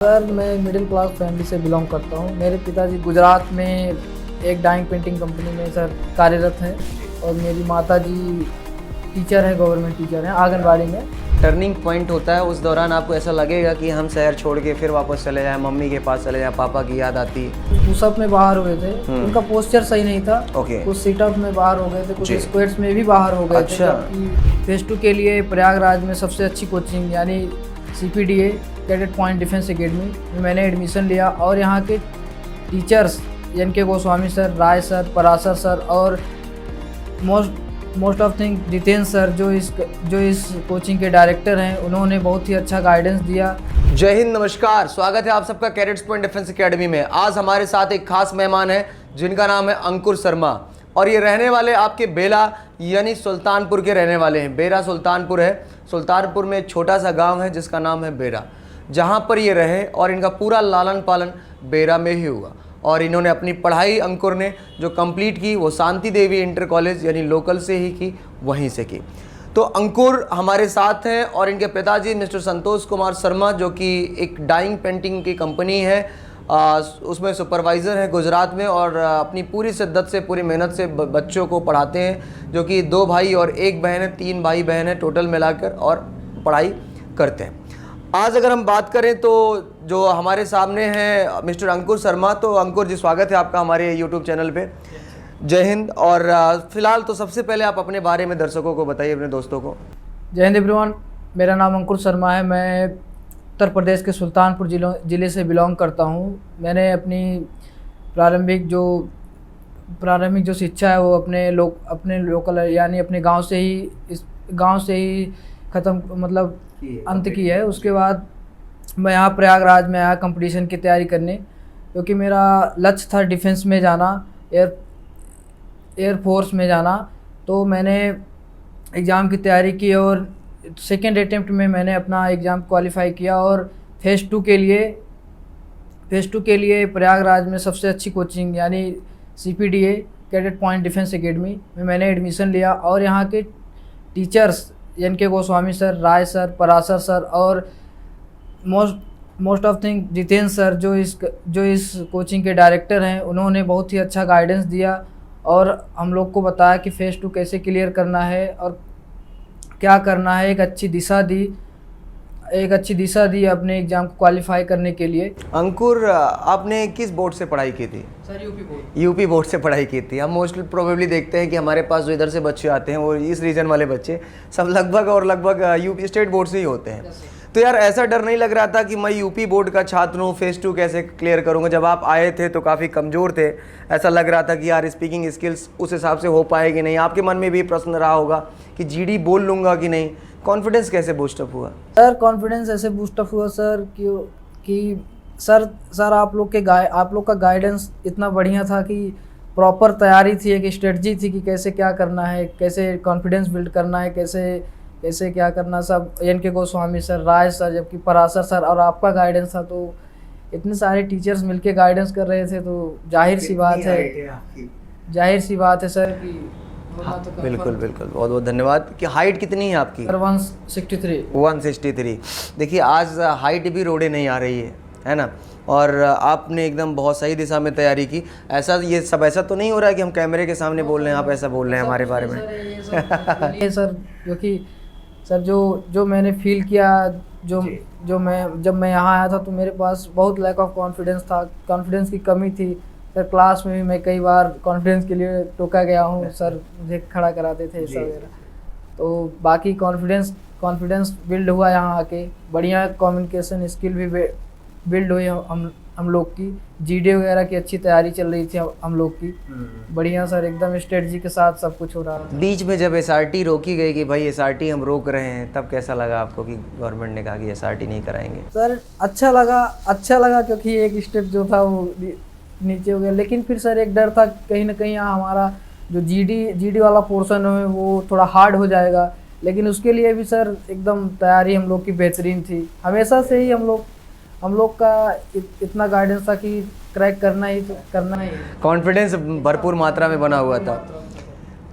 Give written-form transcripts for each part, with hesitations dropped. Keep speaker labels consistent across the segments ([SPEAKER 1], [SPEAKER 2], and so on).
[SPEAKER 1] Sir मैं middle class family से belong करता हूँ। मेरे पिताजी गुजरात में एक डाइंग पेंटिंग कंपनी में सर कार्यरत हैं और मेरी माताजी टीचर हैं, गवर्नमेंट टीचर हैं आंगनबाड़ी में।
[SPEAKER 2] टर्निंग पॉइंट होता है, उस दौरान आपको ऐसा लगेगा कि हम शहर छोड़ के फिर वापस चले जाएं, मम्मी के पास चले जाएं, पापा की याद आती।
[SPEAKER 1] पुशअप में बाहर हुए थे, उनका पोस्चर सही नहीं था।
[SPEAKER 2] ओके।
[SPEAKER 1] कुछ सीटअप में बाहर हो गए थे, कुछ स्क्वाट्स में भी बाहर हो गए थे। जबकि फेज 2 के लिए प्रयागराज में सबसे अच्छी कोचिंग यानी CPDA cadet point defence academy में मैंने एडमिशन लिया और यहाँ के टीचर्स NK गोस्वामी सर, राय सर, पराशर सर और most of thing Jitendra sir जो इस कोचिंग के डायरेक्टर हैं, उन्होंने बहुत ही अच्छा गाइडेंस दिया।
[SPEAKER 2] जय हिंद, नमस्कार, स्वागत है आप सबका कैडेट्स पॉइंट डिफेंस एकेडमी में। आज हमारे साथ एक खास मेहमान है जिनका नाम है अंकुर शर्मा और ये रहने वाले आपके बेला यानी सुल्तानपुर के रहने वाले हैं। बेरा सुल्तानपुर है। सुल्तानपुर में एक छोटा सा गांव है जिसका नाम है बेरा, जहां पर ये रहे और इनका पूरा लालन पालन बेरा में ही हुआ। और इन्होंने अपनी पढ़ाई अंकुर ने जो कंप्लीट की वो शांति देवी इंटर कॉलेज यानी लोकल से ही की, वहीं से की। तो अंकुर हमारे साथ हैं और इनके पिताजी मिस्टर संतोष कुमार शर्मा जो कि एक डाइंग पेंटिंग की कंपनी है, उसमें सुपरवाइज़र है गुजरात में और अपनी पूरी शिद्दत से, पूरी मेहनत से बच्चों को पढ़ाते हैं, जो कि 2 भाई और 1 बहन है, 3 भाई बहन है टोटल मिलाकर, और पढ़ाई करते हैं। आज अगर हम बात करें तो जो हमारे सामने हैं मिस्टर अंकुर शर्मा। तो अंकुर जी, स्वागत है आपका हमारे YouTube चैनल पे। जय हिंद। और फिलहाल तो सबसे पहले आप अपने बारे में दर्शकों को बताइए, अपने दोस्तों को।
[SPEAKER 1] जय हिंद एवरीवन, मेरा नाम अंकुर शर्मा है। मैं उत्तर प्रदेश के सुल्तानपुर ज़िले से बिलोंग करता हूँ। मैंने अपनी प्रारंभिक जो शिक्षा है वो अपने लोकल यानी अपने गांव से ही ख़त्म अंत की है। उसके बाद मैं यहाँ प्रयागराज में आया कंपटीशन की तैयारी करने, क्योंकि मेरा लक्ष्य था डिफेंस में जाना, एयरफोर्स में जाना। तो मैंने एग्ज़ाम की तैयारी की और सेकेंड अटेम्प्ट में मैंने अपना एग्ज़ाम क्वालिफाई किया और फेज़ 2 के लिए प्रयागराज में सबसे अच्छी कोचिंग यानी CPDA cadet point defence academy में मैंने एडमिशन लिया और यहाँ के टीचर्स NK गोस्वामी सर, राय सर, पराशर सर और most of thing Jitendra sir जो इस कोचिंग के डायरेक्टर हैं, उन्होंने बहुत ही अच्छा गाइडेंस दिया और हम लोग को बताया कि फेज़ 2 कैसे क्लियर करना है और क्या करना है। एक अच्छी दिशा दी अपने एग्ज़ाम को क्वालिफाई करने के लिए।
[SPEAKER 2] अंकुर, आपने किस बोर्ड से पढ़ाई की थी?
[SPEAKER 1] सर
[SPEAKER 2] यूपी बोर्ड से पढ़ाई की थी। हम मोस्टली प्रोबेबली देखते हैं कि हमारे पास जो इधर से बच्चे आते हैं वो इस रीजन वाले बच्चे सब लगभग यूपी स्टेट बोर्ड से ही होते हैं। तो यार, ऐसा डर नहीं लग रहा था कि मैं यूपी बोर्ड का छात्र हूँ, फेज़ 2 कैसे क्लियर करूँगा? जब आप आए थे तो काफ़ी कमज़ोर थे, ऐसा लग रहा था कि यार स्पीकिंग स्किल्स उस हिसाब से हो पाएगी नहीं। आपके मन में भी प्रश्न रहा होगा कि GD बोल लूँगा कि नहीं। कॉन्फिडेंस कैसे बूस्टअप हुआ?
[SPEAKER 1] सर कॉन्फिडेंस ऐसे बूस्टअप हुआ सर कि सर आप लोग का गाइडेंस इतना बढ़िया था कि प्रॉपर तैयारी थी, एक स्ट्रेटजी थी कि कैसे क्या करना है, कैसे कॉन्फिडेंस बिल्ड करना है, कैसे क्या करना। सब NK गोस्वामी सर, राय सर, जबकि पराशर सर और आपका गाइडेंस था। तो इतने सारे टीचर्स मिलके गाइडेंस कर रहे थे, तो जाहिर सी बात है सर कि तो
[SPEAKER 2] बिल्कुल, बहुत बहुत धन्यवाद। कि हाइट कितनी है आपकी?
[SPEAKER 1] 163।
[SPEAKER 2] देखिए, आज हाइट भी रोड़े नहीं आ रही है ना? और आपने एकदम बहुत सही दिशा में तैयारी की। ये सब ऐसा तो नहीं हो रहा है कि हम कैमरे के सामने बोल रहे हैं, आप ऐसा बोल रहे हैं हमारे बारे में?
[SPEAKER 1] सर क्योंकि सर जो मैंने फील किया, जब मैं यहाँ आया था तो मेरे पास बहुत लैक ऑफ कॉन्फिडेंस था, कॉन्फिडेंस की कमी थी। सर क्लास में भी मैं कई बार कॉन्फिडेंस के लिए टोका गया हूँ, सर मुझे खड़ा कराते थे ऐसा वगैरह। तो बाकी कॉन्फिडेंस बिल्ड हुआ यहाँ आके, बढ़िया कम्युनिकेशन स्किल भी बिल्ड हुई हम लोग की। GD वगैरह की अच्छी तैयारी चल रही थी हम लोग की, बढ़िया सर, एकदम स्ट्रेटजी के साथ सब कुछ हो रहा था।
[SPEAKER 2] बीच में जब SRT रोकी गई कि भाई SRT हम रोक रहे हैं, तब कैसा लगा आपको कि गवर्नमेंट ने कहा कि SRT नहीं कराएंगे?
[SPEAKER 1] सर अच्छा लगा क्योंकि एक स्टेप जो था वो नीचे हो गया। लेकिन फिर सर एक डर था कहीं ना कहीं यहाँ हमारा जो GD वाला पोर्शन है वो थोड़ा हार्ड हो जाएगा। लेकिन उसके लिए भी सर एकदम तैयारी हम लोग की बेहतरीन थी। हमेशा से ही हम लोग का इतना गाइडेंस था कि क्रैक करना ही।
[SPEAKER 2] कॉन्फिडेंस भरपूर मात्रा में बना हुआ था।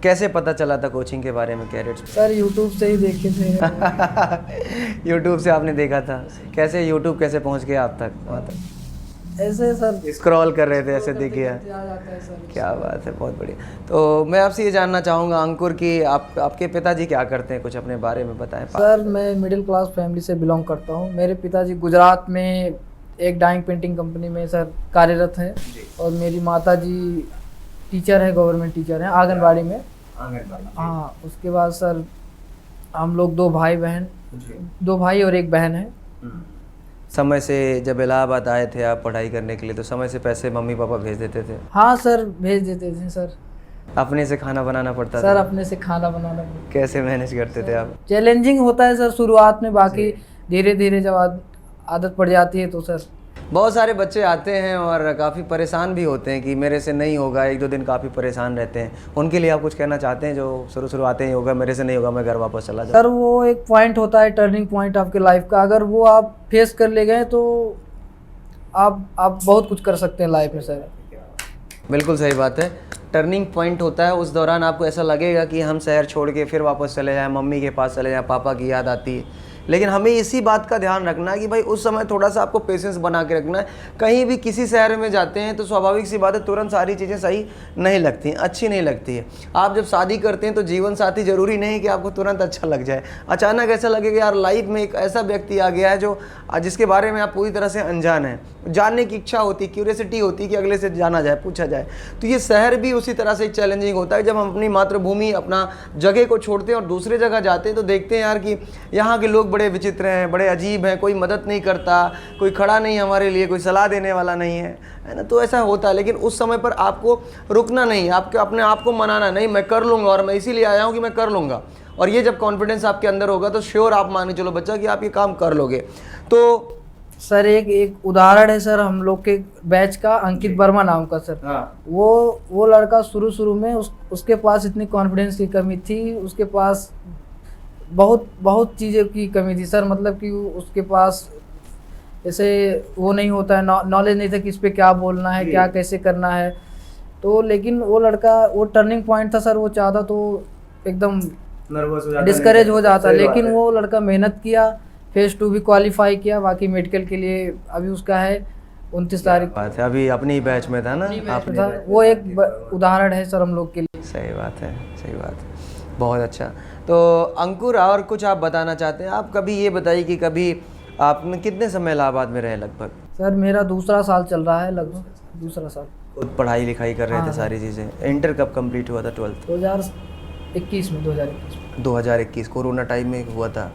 [SPEAKER 2] कैसे पता चला था कोचिंग के बारे में कैरेट्स
[SPEAKER 1] सर यूट्यूब से ही देखे थे।
[SPEAKER 2] यूट्यूब से आपने देखा था? कैसे यूट्यूब कैसे पहुंच गया आप तक वहाँ तक?
[SPEAKER 1] ऐसे सर
[SPEAKER 2] स्क्रॉल कर रहे थे, ऐसे दिख गया।
[SPEAKER 1] आ जाता है सर।
[SPEAKER 2] क्या बात है, बहुत बढ़िया। तो मैं आपसे ये जानना चाहूँगा अंकुर कि आपके पिताजी क्या करते हैं, कुछ अपने बारे में बताएं।
[SPEAKER 1] सर मैं मिडिल क्लास फैमिली से बिलोंग करता हूँ। मेरे पिताजी गुजरात में एक डाइंग पेंटिंग कंपनी में सर कार्यरत हैं और मेरी माता जी टीचर है, गवर्नमेंट टीचर हैं आंगनबाड़ी में। हाँ, उसके बाद सर हम लोग दो भाई और एक बहन है।
[SPEAKER 2] समय से जब इलाहाबाद आए थे आप पढ़ाई करने के लिए, तो समय से पैसे मम्मी पापा भेज देते थे?
[SPEAKER 1] हाँ सर, भेज देते थे सर।
[SPEAKER 2] अपने से खाना बनाना पड़ता
[SPEAKER 1] सर
[SPEAKER 2] था?
[SPEAKER 1] अपने से खाना बनाना पड़ता।
[SPEAKER 2] कैसे मैनेज करते थे आप?
[SPEAKER 1] चैलेंजिंग होता है सर शुरुआत में, बाकी धीरे धीरे जब आदत पड़ जाती है तो सर।
[SPEAKER 2] बहुत सारे बच्चे आते हैं और काफ़ी परेशान भी होते हैं कि मेरे से नहीं होगा, एक दो दिन काफ़ी परेशान रहते हैं। उनके लिए आप कुछ कहना चाहते हैं जो शुरू आते हैं होगा मेरे से नहीं होगा, मैं घर वापस चला जाऊँ?
[SPEAKER 1] सर वो एक पॉइंट होता है, टर्निंग पॉइंट आपके लाइफ का। अगर वो आप फेस कर ले गए तो आप बहुत कुछ कर सकते हैं लाइफ में सर।
[SPEAKER 2] बिल्कुल सही बात है, टर्निंग पॉइंट होता है। उस दौरान आपको ऐसा लगेगा कि हम शहर छोड़ के फिर वापस चले जाएं, मम्मी के पास चले जाएं, पापा की याद आती है। लेकिन हमें इसी बात का ध्यान रखना है कि भाई उस समय थोड़ा सा आपको पेशेंस बना के रखना है। कहीं भी किसी शहर में जाते हैं तो स्वाभाविक सी बात है तुरंत सारी चीज़ें सही नहीं लगती हैं, अच्छी नहीं लगती है। आप जब शादी करते हैं तो जीवन साथी ज़रूरी नहीं कि आपको तुरंत अच्छा लग जाए। अचानक ऐसा लगेगा यार लाइफ में एक ऐसा व्यक्ति आ गया है जो जिसके बारे में आप पूरी तरह से अनजान हैं, जानने की इच्छा होती, क्यूरियोसिटी होती कि अगले से जाना जाए, पूछा जाए। तो ये शहर भी उसी तरह से चैलेंजिंग होता है। जब हम अपनी मातृभूमि, अपना जगह को छोड़ते हैं और दूसरे जगह जाते हैं तो देखते हैं यार कि यहाँ के लोग बड़े विचित्र हैं, बड़े अजीब हैं, कोई मदद नहीं करता, कोई खड़ा नहीं हमारे लिए, कोई सलाह देने वाला नहीं है ना। तो ऐसा होता है, लेकिन उस समय पर आपको रुकना नहीं, आपके अपने आप को मनाना नहीं, मैं कर लूँगा और मैं इसीलिए आया हूँ कि मैं कर लूँगा। और ये जब कॉन्फिडेंस आपके अंदर होगा तो श्योर आप मान के चलो बच्चा कि आप ये काम कर लोगे। तो
[SPEAKER 1] सर एक उदाहरण है सर, हम लोग के बैच का अंकित वर्मा नाम का सर।
[SPEAKER 2] हाँ।
[SPEAKER 1] वो लड़का शुरू में उसके पास इतनी कॉन्फिडेंस की कमी थी, उसके पास बहुत चीज़ों की कमी थी सर। मतलब कि उसके पास जैसे वो नहीं होता है, नॉलेज नहीं था कि इस पे क्या बोलना है, क्या कैसे करना है। तो लेकिन वो लड़का, वो टर्निंग पॉइंट था सर। वो चाहता तो एकदम
[SPEAKER 2] नर्वस हो जाता,
[SPEAKER 1] डिस्करेज हो जाता, लेकिन वो लड़का मेहनत किया, फेज 2 भी क्वालिफाई किया। बाकी मेडिकल के लिए अभी उसका है 29 तारीख।
[SPEAKER 2] बात है, अभी अपनी बैच में था ना आपने?
[SPEAKER 1] वो एक उदाहरण है सर हम लोग के लिए।
[SPEAKER 2] सही बात है, सही बात है, बहुत अच्छा। तो अंकुर और कुछ आप बताना चाहते हैं? आप कभी ये बताइए कि कभी आपने कितने समय इलाहाबाद में रहे लगभग?
[SPEAKER 1] सर मेरा दूसरा साल चल रहा है, लगभग दूसरा साल।
[SPEAKER 2] खुद पढ़ाई लिखाई कर रहे थे,
[SPEAKER 1] हाँ।
[SPEAKER 2] सारी चीज़ें। इंटर कब कंप्लीट हुआ था? 12th
[SPEAKER 1] 2021 में।
[SPEAKER 2] 2021 कोरोना टाइम में हुआ था।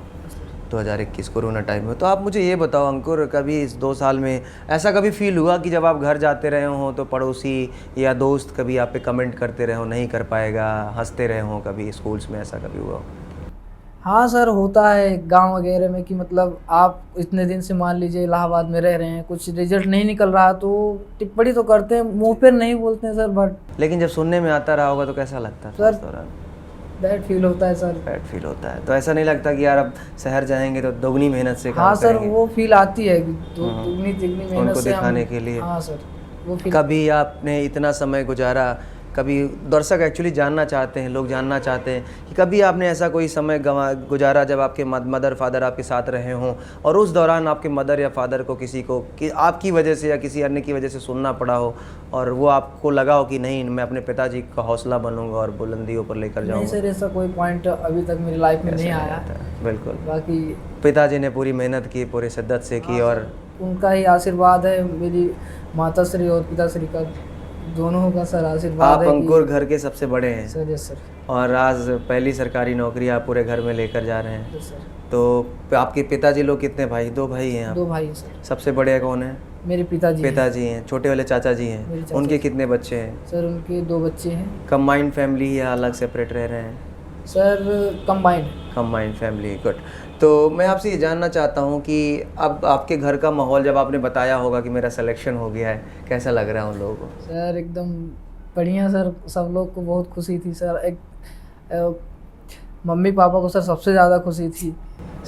[SPEAKER 2] 2021 कोरोना टाइम में। तो आप मुझे ये बताओ अंकुर, कभी इस 2 साल में ऐसा कभी फील हुआ कि जब आप घर जाते रहे हों तो पड़ोसी या दोस्त कभी आप पे कमेंट करते रहे हो नहीं कर पाएगा, हंसते रहे हों, कभी स्कूल्स में ऐसा कभी हुआ?
[SPEAKER 1] हाँ सर, होता है गांव वगैरह में कि मतलब आप इतने दिन से मान लीजिए इलाहाबाद में रह रहे हैं, कुछ रिजल्ट नहीं निकल रहा तो टिप्पणी तो करते हैं, मुंह पर नहीं बोलते हैं सर। बट
[SPEAKER 2] लेकिन जब सुनने में आता रहा होगा तो कैसा लगता है
[SPEAKER 1] सर?
[SPEAKER 2] उस दौरान
[SPEAKER 1] बैड फील होता है सर।
[SPEAKER 2] बैड फील होता है। तो ऐसा नहीं लगता कि यार अब शहर जाएंगे तो दोगुनी मेहनत से काम
[SPEAKER 1] हाँ सर,
[SPEAKER 2] करेंगे?
[SPEAKER 1] वो फील आती है कि दुगनी तिगनी मेहनत
[SPEAKER 2] उनको
[SPEAKER 1] से हम-
[SPEAKER 2] दिखाने के लिए।
[SPEAKER 1] हाँ सर, वो फील।
[SPEAKER 2] कभी आपने इतना समय गुजारा, कभी दर्शक एक्चुअली जानना चाहते हैं, लोग जानना चाहते हैं कि कभी आपने ऐसा कोई समय गुजारा जब आपके मदर फादर आपके साथ रहे हों और उस दौरान आपके मदर या फादर को किसी को कि आपकी वजह से या किसी अन्य की वजह से सुनना पड़ा हो और वो आपको लगा हो कि नहीं मैं अपने पिताजी का हौसला बनूंगा और बुलंदियों पर लेकर
[SPEAKER 1] नहीं
[SPEAKER 2] जाऊंगा?
[SPEAKER 1] सर, ऐसा कोई पॉइंट अभी तक मेरी लाइफ में नहीं आया।
[SPEAKER 2] बिल्कुल,
[SPEAKER 1] बाकी
[SPEAKER 2] पिताजी ने पूरी मेहनत की, पूरी शिद्दत से की और
[SPEAKER 1] उनका ही आशीर्वाद है, मेरी माता श्री और पिताश्री का दोनों का सर आशीर्वाद
[SPEAKER 2] आप
[SPEAKER 1] है कि-
[SPEAKER 2] अंकुर घर के सबसे बड़े हैं
[SPEAKER 1] सर। Yes sir.
[SPEAKER 2] और आज पहली सरकारी नौकरी आप पूरे घर में लेकर जा रहे हैं।
[SPEAKER 1] Yes sir.
[SPEAKER 2] तो आपके पिताजी लोग कितने भाई? 2 भाई हैं आप?
[SPEAKER 1] 2 भाई हैं सर।
[SPEAKER 2] सबसे बड़े कौन है?
[SPEAKER 1] मेरे पिताजी हैं।
[SPEAKER 2] पिताजी हैं। छोटे वाले चाचा जी
[SPEAKER 1] मेरे
[SPEAKER 2] हैं,
[SPEAKER 1] चाचा
[SPEAKER 2] उनके
[SPEAKER 1] जी।
[SPEAKER 2] कितने बच्चे हैं?
[SPEAKER 1] सर उनके 2 बच्चे हैं।
[SPEAKER 2] कंबाइंड फैमिली या अलग सेपरेट रह रहे हैं?
[SPEAKER 1] Sir combined.
[SPEAKER 2] Combined family, good. तो मैं आपसे ये जानना चाहता हूँ कि अब आपके घर का माहौल, जब आपने बताया होगा कि मेरा सिलेक्शन हो गया है, कैसा लग रहा है उन लोगों को?
[SPEAKER 1] सर एकदम बढ़िया सर, सब लोग को बहुत खुशी थी सर। मम्मी पापा को सर सबसे ज़्यादा खुशी थी।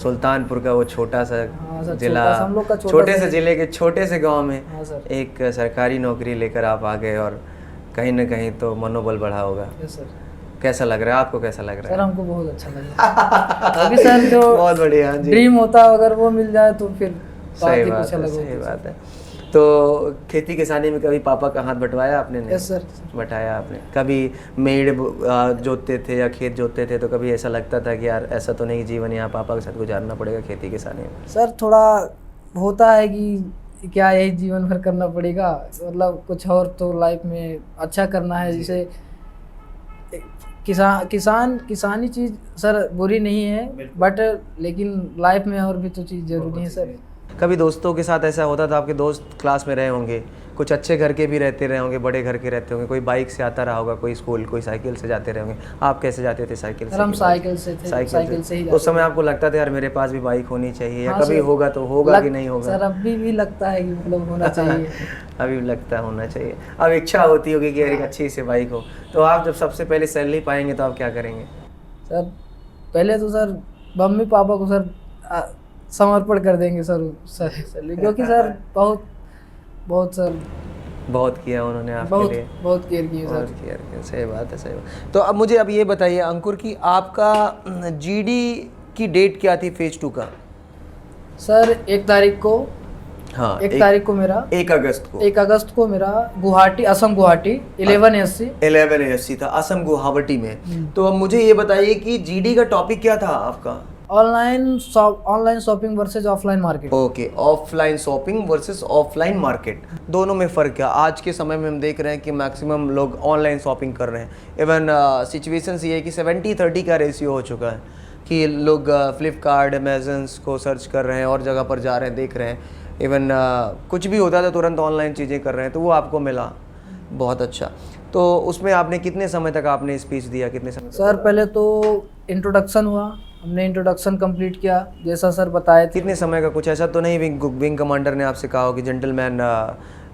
[SPEAKER 2] सुल्तानपुर का वो छोटा सा
[SPEAKER 1] हाँ सर,
[SPEAKER 2] जिला,
[SPEAKER 1] छोटा सा, हम लोग का छोटा
[SPEAKER 2] छोटे
[SPEAKER 1] सा
[SPEAKER 2] से
[SPEAKER 1] ही-
[SPEAKER 2] जिले के छोटे से गांव में
[SPEAKER 1] हाँ सर।
[SPEAKER 2] एक सरकारी नौकरी लेकर आप आ गए और कहीं ना कहीं तो मनोबल बढ़ा होगा।
[SPEAKER 1] Yes sir.
[SPEAKER 2] कैसा लग रहा है आपको, कैसा लग रहा
[SPEAKER 1] सर
[SPEAKER 2] है?
[SPEAKER 1] हमको बहुत अच्छा लगा अभी सर जो
[SPEAKER 2] बहुत बढ़िया जी।
[SPEAKER 1] ड्रीम होता अगर वो मिल जाए तो फिर बात
[SPEAKER 2] सही
[SPEAKER 1] ही
[SPEAKER 2] बात
[SPEAKER 1] कुछ
[SPEAKER 2] है,
[SPEAKER 1] अलग
[SPEAKER 2] सही
[SPEAKER 1] होती
[SPEAKER 2] बात है। तो खेती किसानी में कभी पापा का हाथ बटवाया आपने? नहीं
[SPEAKER 1] यस सर।
[SPEAKER 2] बटाया आपने? कभी मेड़ जोतते थे या खेत जोतते थे तो कभी ऐसा लगता था कि यार ऐसा तो नहीं जीवन यहाँ पापा के साथ गुजारना पड़ेगा खेती किसानी में?
[SPEAKER 1] सर थोड़ा होता है कि क्या यही जीवन भर करना पड़ेगा, मतलब कुछ और तो लाइफ में अच्छा करना है। जैसे किसानी चीज़ सर बुरी नहीं है, बट लेकिन लाइफ में और भी तो चीज़ जरूरी है सर।
[SPEAKER 2] कभी दोस्तों के साथ ऐसा होता था, आपके दोस्त क्लास में रहे होंगे, कुछ अच्छे घर के भी रहते रहे होंगे, बड़े घर के रहते होंगे, कोई बाइक से आता रहा होगा, कोई स्कूल, कोई साइकिल से जाते रहे होंगे, आप कैसे जाते थे? साइकिल से?
[SPEAKER 1] सर हम साइकिल से थे, साइकिल से ही
[SPEAKER 2] उस समय आपको लगता था यार मेरे पास भी बाइक होनी चाहिए, या
[SPEAKER 1] हाँ
[SPEAKER 2] कभी
[SPEAKER 1] सर,
[SPEAKER 2] होगा तो होगा कि नहीं होगा?
[SPEAKER 1] सर अभी भी लगता है कि मतलब होना चाहिए।
[SPEAKER 2] अभी लगता है होना चाहिए, अब इच्छा होती होगी कि यार एक अच्छी सी बाइक हो। तो आप जब सबसे पहले सैलरी पाएंगे तो आप क्या करेंगे?
[SPEAKER 1] सर पहले तो सर मम्मी पापा को सर समर्पण कर देंगे सर क्योंकि सर बहुत सर
[SPEAKER 2] बहुत किया उन्होंने आपके लिए,
[SPEAKER 1] बहुत केयर की है
[SPEAKER 2] बहुत
[SPEAKER 1] सर।
[SPEAKER 2] केयर किया। सही बात है, सही बात। तो अब मुझे अब ये बताइए अंकुर कि आपका जीडी की डेट क्या थी फेज 2 का?
[SPEAKER 1] सर 1 तारीख को,
[SPEAKER 2] हाँ
[SPEAKER 1] 1 तारीख को मेरा
[SPEAKER 2] 1 अगस्त को,
[SPEAKER 1] 1 अगस्त को मेरा गुवाहाटी, असम गुवाहाटी 11 ASC
[SPEAKER 2] 11 ASC था असम गुवाहाटी में। तो अब मुझे ये बताइए कि जीडी का टॉपिक क्या था आपका?
[SPEAKER 1] Online shopping versus offline market.
[SPEAKER 2] Okay, offline shopping versus offline market, दोनों में फ़र्क क्या? आज के समय में हम देख रहे हैं कि मैक्सिमम लोग ऑनलाइन शॉपिंग कर रहे हैं। इवन सिचुएशंस ये है कि 70-30 का रेशियो हो चुका है कि लोग फ्लिपकार्ट, अमेजन को सर्च कर रहे हैं और जगह पर जा रहे हैं, देख रहे हैं। इवन कुछ भी होता है तो तुरंत ऑनलाइन चीज़ें कर रहे हैं, तो वो आपको मिला, बहुत अच्छा। तो उसमें आपने कितने समय तक आपने स्पीच दिया, कितने समय तक?
[SPEAKER 1] सर पहले तो इंट्रोडक्शन हुआ, हमने इंट्रोडक्शन कंप्लीट किया जैसा सर बताए थे।
[SPEAKER 2] कितने समय का? कुछ ऐसा तो नहीं विंग कमांडर ने आपसे कहा हो कि जेंटलमैन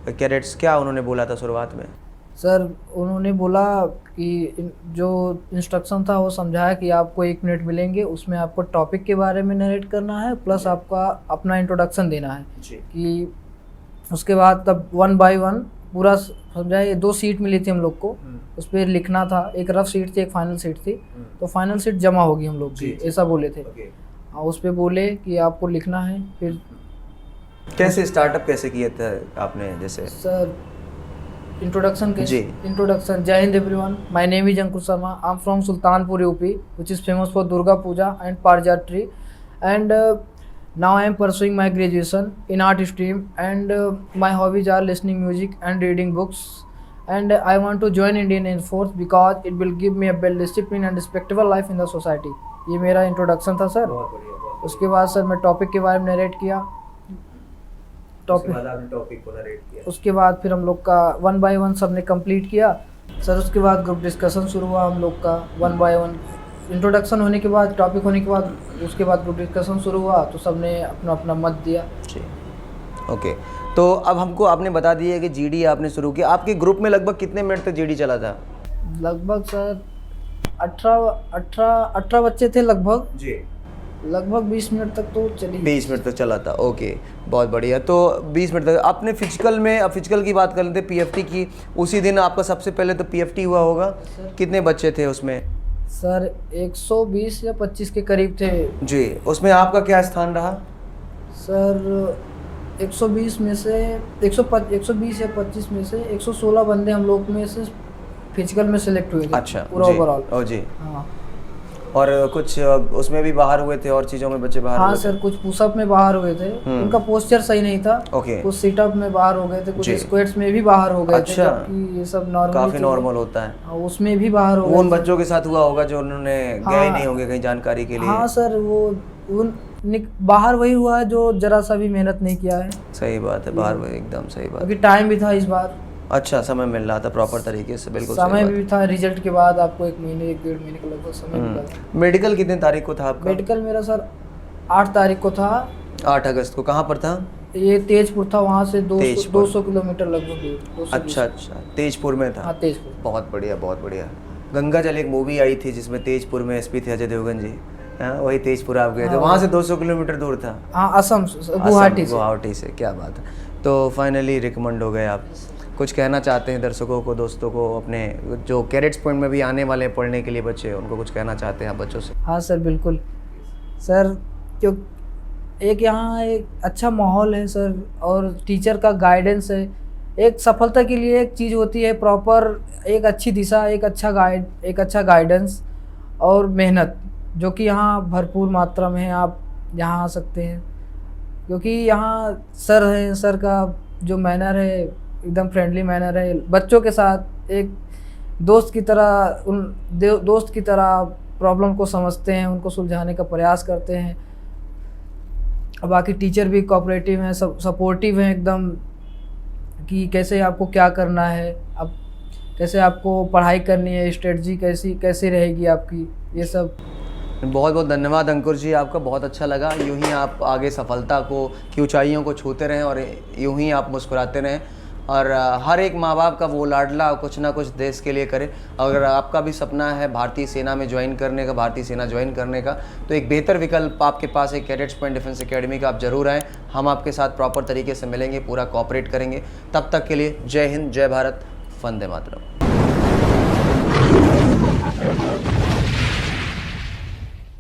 [SPEAKER 2] कैडेट्स, क्या उन्होंने बोला था शुरुआत में?
[SPEAKER 1] सर उन्होंने बोला कि जो इंस्ट्रक्शन था वो समझाया कि आपको 1 मिनट मिलेंगे, उसमें आपको टॉपिक के बारे में नरेट करना है, प्लस आपका अपना इंट्रोडक्शन देना है कि उसके बाद तब 1 बाय 1 पूरा समझाए। 2 सीट मिली थी हम लोग को, उस पर लिखना था, एक रफ सीट थी, एक फाइनल सीट थी। तो फाइनल सीट जमा होगी हम लोग की, ऐसा बोले थे। उस पर बोले कि आपको लिखना है। फिर
[SPEAKER 2] कैसे स्टार्टअप कैसे किया था आपने? जैसे
[SPEAKER 1] सर इंट्रोडक्शन के
[SPEAKER 2] जी।
[SPEAKER 1] इंट्रोडक्शन, जय हिंद everyone, my name is Ankur Sharma, I am from Sultanpur UP which is famous for Durga Puja and Parijat and now I am pursuing my graduation in art stream and my hobbies are listening music and reading books and I want to join Indian Air Force because it will give me a well discipline and respectable life in the society। ये मेरा introduction था sir. उसके बाद sir मैं topic के बारे में narrate किया।
[SPEAKER 2] टॉपिक को नरेट किया।
[SPEAKER 1] उसके बाद फिर हम लोग का 1 बाय 1 सबने कंप्लीट किया सर। उसके बाद ग्रुप डिस्कशन शुरू हुआ हम लोग का 1 बाय 1। इंट्रोडक्शन होने के बाद, टॉपिक होने के बाद, उसके बाद ग्रुप डिस्कशन शुरू हुआ तो सबने अपना अपना मत दिया।
[SPEAKER 2] जी, ओके। तो अब हमको आपने बता दिया कि जीडी आपने शुरू किया। आपके ग्रुप में लगभग कितने मिनट तक जीडी चला था?
[SPEAKER 1] लगभग सर 18 बच्चे थे लगभग
[SPEAKER 2] जी।
[SPEAKER 1] लगभग 20 मिनट तक तो चली।
[SPEAKER 2] 20 मिनट तक चला था, ओके, बहुत बढ़िया। तो 20 मिनट तक आपने फिजिकल में, अब फिजिकल की बात कर लेते, पीएफटी की, उसी दिन आपका सबसे पहले तो पीएफटी हुआ होगा। कितने बच्चे थे उसमें?
[SPEAKER 1] सर 120 या 25 के करीब थे
[SPEAKER 2] जी। उसमें आपका क्या स्थान रहा?
[SPEAKER 1] सर 120 में से 120 या 25 में से 116 बंदे हम लोग में से फिजिकल में सिलेक्ट हुए थे।
[SPEAKER 2] अच्छा,
[SPEAKER 1] पूरा ओवरऑल।
[SPEAKER 2] ओ जी।
[SPEAKER 1] हाँ,
[SPEAKER 2] और कुछ उसमें भी बाहर हुए थे और चीज़ों में बच्चे बाहर
[SPEAKER 1] हाँ
[SPEAKER 2] हुए
[SPEAKER 1] सर, कुछ पुशअप में बाहर हुए थे, उनका पोस्चर सही नहीं था।
[SPEAKER 2] ओके।
[SPEAKER 1] कुछ सिटअप में बाहर हो गए थे, कुछ
[SPEAKER 2] जी।
[SPEAKER 1] स्क्वाट्स में भी बाहर हो गए थे।
[SPEAKER 2] अच्छा।
[SPEAKER 1] जबकि ये सब नॉर्मल,
[SPEAKER 2] काफ़ी नॉर्मल होता है।
[SPEAKER 1] उसमें भी बाहर हो
[SPEAKER 2] वो उन
[SPEAKER 1] गए थे।
[SPEAKER 2] बच्चों के साथ हुआ होगा जो उन्होंने गए
[SPEAKER 1] हाँ।
[SPEAKER 2] नहीं होंगे कहीं जानकारी के लिए।
[SPEAKER 1] हाँ सर, वो बाहर वही हुआ है जो जरा सा भी मेहनत नहीं किया है।
[SPEAKER 2] सही बात है, बाहर में एकदम सही बात।
[SPEAKER 1] क्योंकि टाइम भी था इस बार,
[SPEAKER 2] अच्छा समय मिल रहा था प्रॉपर तरीके से, बिल्कुल
[SPEAKER 1] समय भी था। रिजल्ट के बाद आपको 1 महीने 1 डेढ़ महीने का लगभग समय मिला था।
[SPEAKER 2] मेडिकल कितने तारीख को था आपका?
[SPEAKER 1] मेडिकल मेरा सर 8 तारीख को था।
[SPEAKER 2] 8 अगस्त को। कहाँ पर था?
[SPEAKER 1] ये तेजपुर था, वहाँ से
[SPEAKER 2] तेजपुर।
[SPEAKER 1] 200 किलोमीटर लगभग दूर। 220।
[SPEAKER 2] अच्छा अच्छा, तेजपुर में था।
[SPEAKER 1] हाँ तेजपुर।
[SPEAKER 2] बहुत बढ़िया, बहुत बढ़िया। गंगा जल एक मूवी आई थी जिसमें तेजपुर में एसपी थे अजय देवगन जी, हाँ वही तेजपुर आप गए थे। वहाँ से 200 किलोमीटर दूर था।
[SPEAKER 1] हाँ, असम गुवाहाटी से।
[SPEAKER 2] गुवाहाटी से, क्या बात है। तो फाइनली रिकमेंड हो गए आप। कुछ कहना चाहते हैं दर्शकों को, दोस्तों को, अपने जो कैडेट्स पॉइंट में भी आने वाले हैं पढ़ने के लिए बच्चे, उनको कुछ कहना चाहते हैं आप बच्चों से?
[SPEAKER 1] हाँ सर, बिल्कुल सर। क्यों एक यहाँ एक अच्छा माहौल है सर, और टीचर का गाइडेंस है। एक सफलता के लिए एक चीज़ होती है प्रॉपर, एक अच्छी दिशा, एक अच्छा गाइडेंस और मेहनत, जो कि यहाँ भरपूर मात्रा में है। आप यहाँ आ सकते हैं क्योंकि यहाँ सर है, सर का जो मैनर है एकदम फ्रेंडली मैनर है। बच्चों के साथ एक दोस्त की तरह दोस्त की तरह प्रॉब्लम को समझते हैं, उनको सुलझाने का प्रयास करते हैं। और बाकी टीचर भी कोऑपरेटिव हैं, सपोर्टिव हैं एकदम, कि कैसे आपको क्या करना है, अब कैसे आपको पढ़ाई करनी है, स्ट्रेटजी कैसी रहेगी आपकी, ये सब।
[SPEAKER 2] बहुत बहुत धन्यवाद अंकुर जी, आपका बहुत अच्छा लगा। यूं ही आप आगे सफलता की ऊंचाइयों को छूते रहें और यूं ही आप मुस्कुराते रहें, और हर एक माँ बाप का वो लाडला कुछ ना कुछ देश के लिए करे। अगर आपका भी सपना है भारतीय सेना में ज्वाइन करने का, भारतीय सेना ज्वाइन करने का, तो एक बेहतर विकल्प आपके पास है कैडेट्स पॉइंट डिफेंस एकेडमी का। आप जरूर आएँ, हम आपके साथ प्रॉपर तरीके से मिलेंगे, पूरा कोऑपरेट करेंगे। तब तक के लिए जय हिंद, जय भारत, वंदे मातरम।